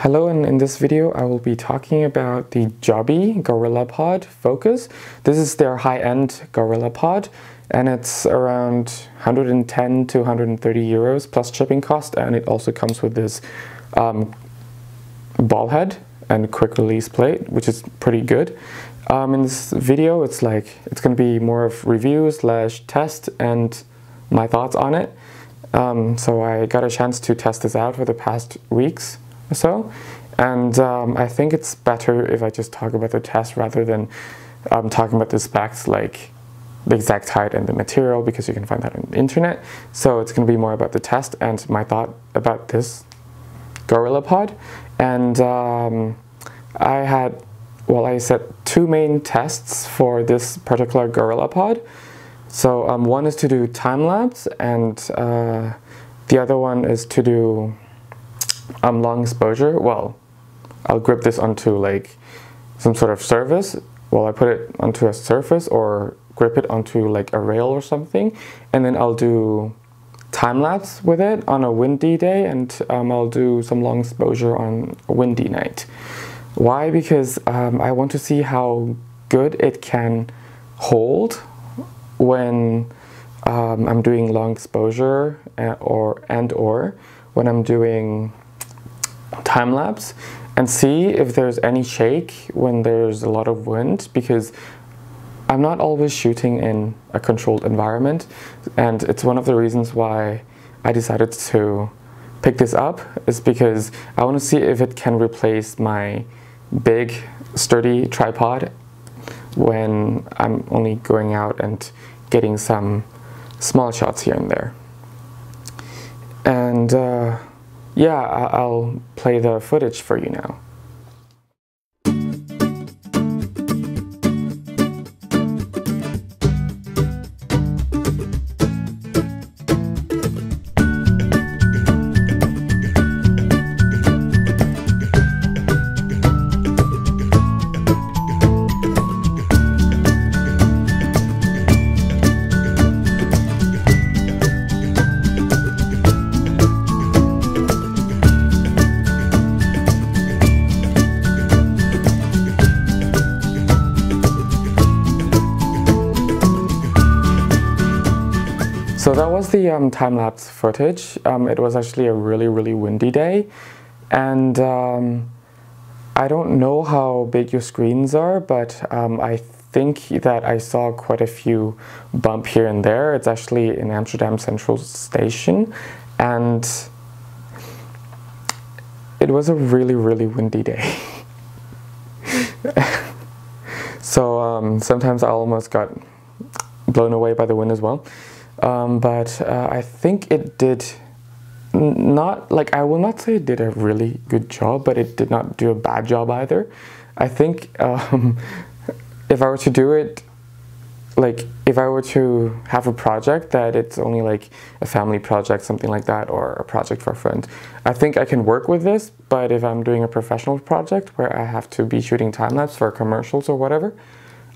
Hello, and in this video I will be talking about the Joby GorillaPod Focus. This is their high-end GorillaPod, and it's around 110 to 130 euros plus shipping cost, and it also comes with this ball head and quick release plate, which is pretty good. In this video it's going to be more of review / test and my thoughts on it. So I got a chance to test this out for the past weeks or so, and I think it's better if I just talk about the test rather than talking about the specs, like the exact height and the material, because you can find that on the internet. So it's going to be more about the test and my thought about this GorillaPod. And I set two main tests for this particular GorillaPod. So one is to do time-lapse, and the other one is to do long exposure. Well, I'll grip this onto like some sort of surface. Well, I put it onto a surface or grip it onto like a rail or something, and then I'll do time-lapse with it on a windy day, and I'll do some long exposure on a windy night. Why? Because I want to see how good it can hold when I'm doing long exposure or when I'm doing time-lapse, and see if there's any shake when there's a lot of wind, because I'm not always shooting in a controlled environment, and it's one of the reasons why I decided to pick this up, is because I want to see if it can replace my big sturdy tripod when I'm only going out and getting some small shots here and there. And yeah, I'll play the footage for you now. So that was the time-lapse footage. It was actually a really windy day, and I don't know how big your screens are, but I think that I saw quite a few bump here and there. It's actually in Amsterdam Central Station, and it was a really windy day. So sometimes I almost got blown away by the wind as well. But I think it did not, like, I will not say it did a really good job, but it did not do a bad job either. I think if I were to do it, like, if I were to have a project that it's only like a family project, something like that, or a project for a friend, I think I can work with this. But if I'm doing a professional project where I have to be shooting time-lapse for commercials or whatever,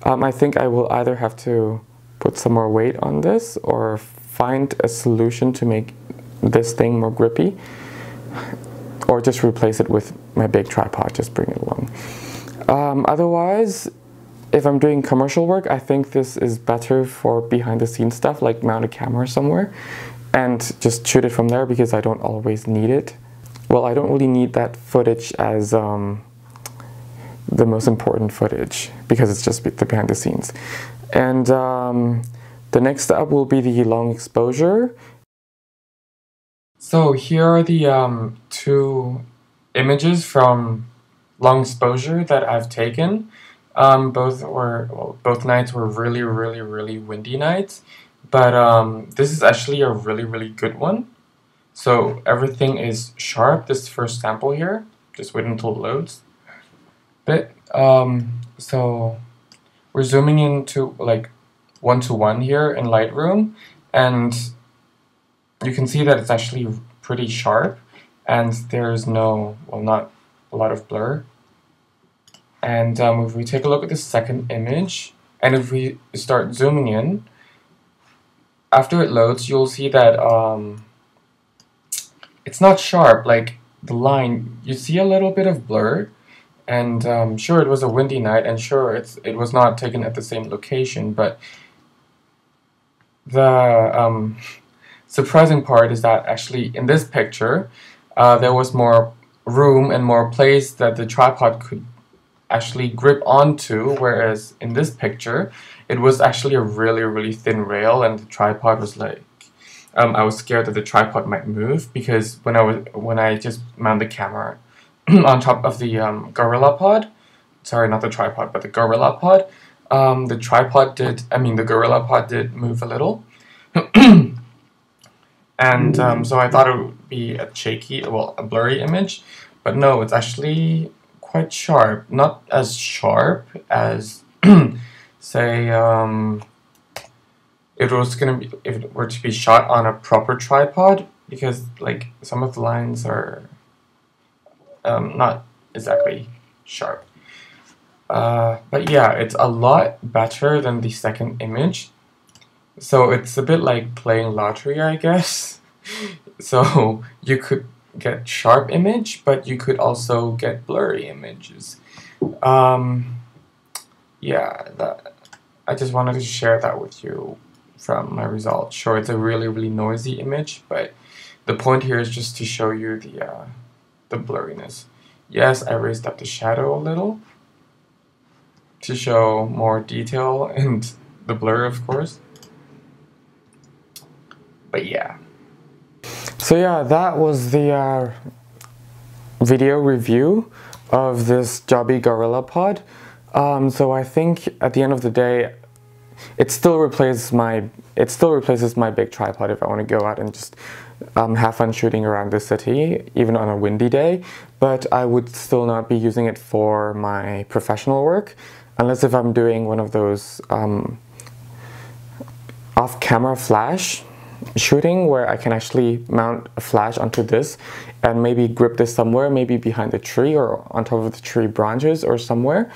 I think I will either have to put some more weight on this or find a solution to make this thing more grippy, or just replace it with my big tripod, just bring it along. Otherwise, if I'm doing commercial work, I think this is better for behind the scenes stuff, like mount a camera somewhere and just shoot it from there, because I don't always need it. Well, I don't really need that footage as the most important footage, because it's just the behind the scenes. And the next up will be the long exposure. So here are the two images from long exposure that I've taken. Both nights were really windy nights, but this is actually a really good one. So everything is sharp. This first sample here, just wait until it loads. So we're zooming into like 1:1 here in Lightroom, and you can see that it's actually pretty sharp, and there's no, well, not a lot of blur. And if we take a look at the second image, and if we start zooming in, after it loads, you'll see that it's not sharp. Like, the line, you see a little bit of blur. And sure, it was a windy night, and sure, it was not taken at the same location, but the surprising part is that actually in this picture, there was more room and more place that the tripod could actually grip onto, whereas in this picture, it was actually a really thin rail, and the tripod was like, I was scared that the tripod might move, because when I just mount the camera on top of the GorillaPod, sorry, not the tripod, but the GorillaPod, the GorillaPod did move a little. And so I thought it would be a a blurry image, but no, it's actually quite sharp. Not as sharp as, say, if it were to be shot on a proper tripod, because like some of the lines are not exactly sharp. But yeah, it's a lot better than the second image. So it's a bit like playing lottery, I guess. So you could get sharp image, but you could also get blurry images. Yeah, I just wanted to share that with you from my results. Sure, it's a really noisy image, but the point here is just to show you the blurriness. Yes, I raised up the shadow a little to show more detail and the blur, of course. But yeah. So yeah, that was the video review of this Joby GorillaPod. So I think at the end of the day, it still replaces my big tripod if I want to go out and just have fun shooting around the city, even on a windy day. But I would still not be using it for my professional work, unless if I'm doing one of those off-camera flash shooting where I can actually mount a flash onto this and maybe grip this somewhere, maybe behind the tree or on top of the tree branches or somewhere,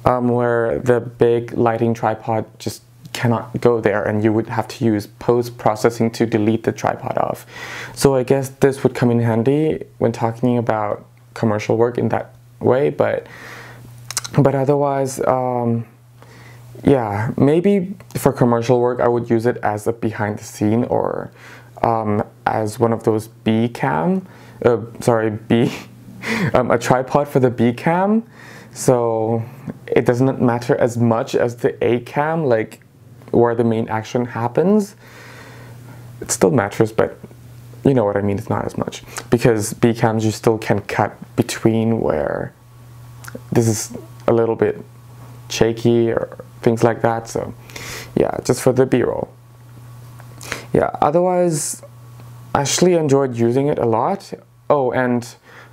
where the big lighting tripod just cannot go there, and you would have to use post-processing to delete the tripod off. So I guess this would come in handy when talking about commercial work in that way, but otherwise, yeah, maybe for commercial work I would use it as a behind the scene, or as one of those a tripod for the B cam. So it does not matter as much as the A cam, like where the main action happens. It still matters, but you know what I mean, it's not as much. Because B cams, you still can cut between where this is a little bit shaky or things like that. So yeah, just for the B-roll. Yeah, otherwise I actually enjoyed using it a lot. Oh, and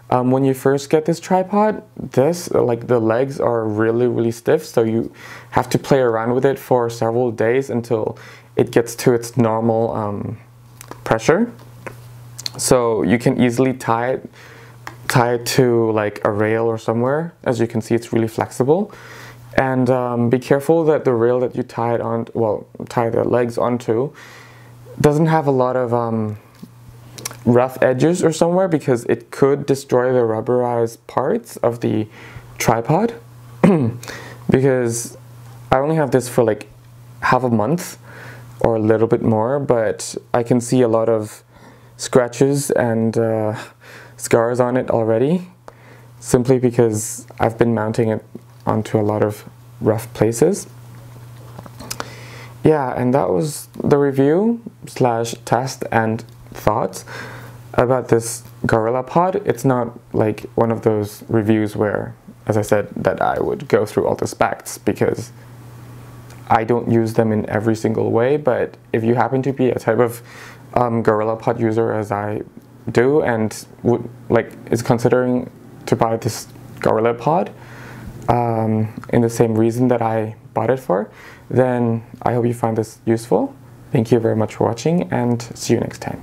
when you first get this tripod, the legs are really stiff, so you have to play around with it for several days until it gets to its normal pressure. So you can easily tie it to like a rail or somewhere. As you can see, it's really flexible. And be careful that the rail that you tie the legs onto doesn't have a lot of rough edges or somewhere, because it could destroy the rubberized parts of the tripod. Because I only have this for like half a month or a little bit more, but I can see a lot of scratches and scars on it already, simply because I've been mounting it onto a lot of rough places. Yeah, and that was the review / test and thoughts about this GorillaPod. It's not like one of those reviews where, as I said, that I would go through all the specs, because I don't use them in every single way. But if you happen to be a type of GorillaPod user as I do, and is considering to buy this GorillaPod in the same reason that I bought it for, then I hope you find this useful. Thank you very much for watching, and see you next time.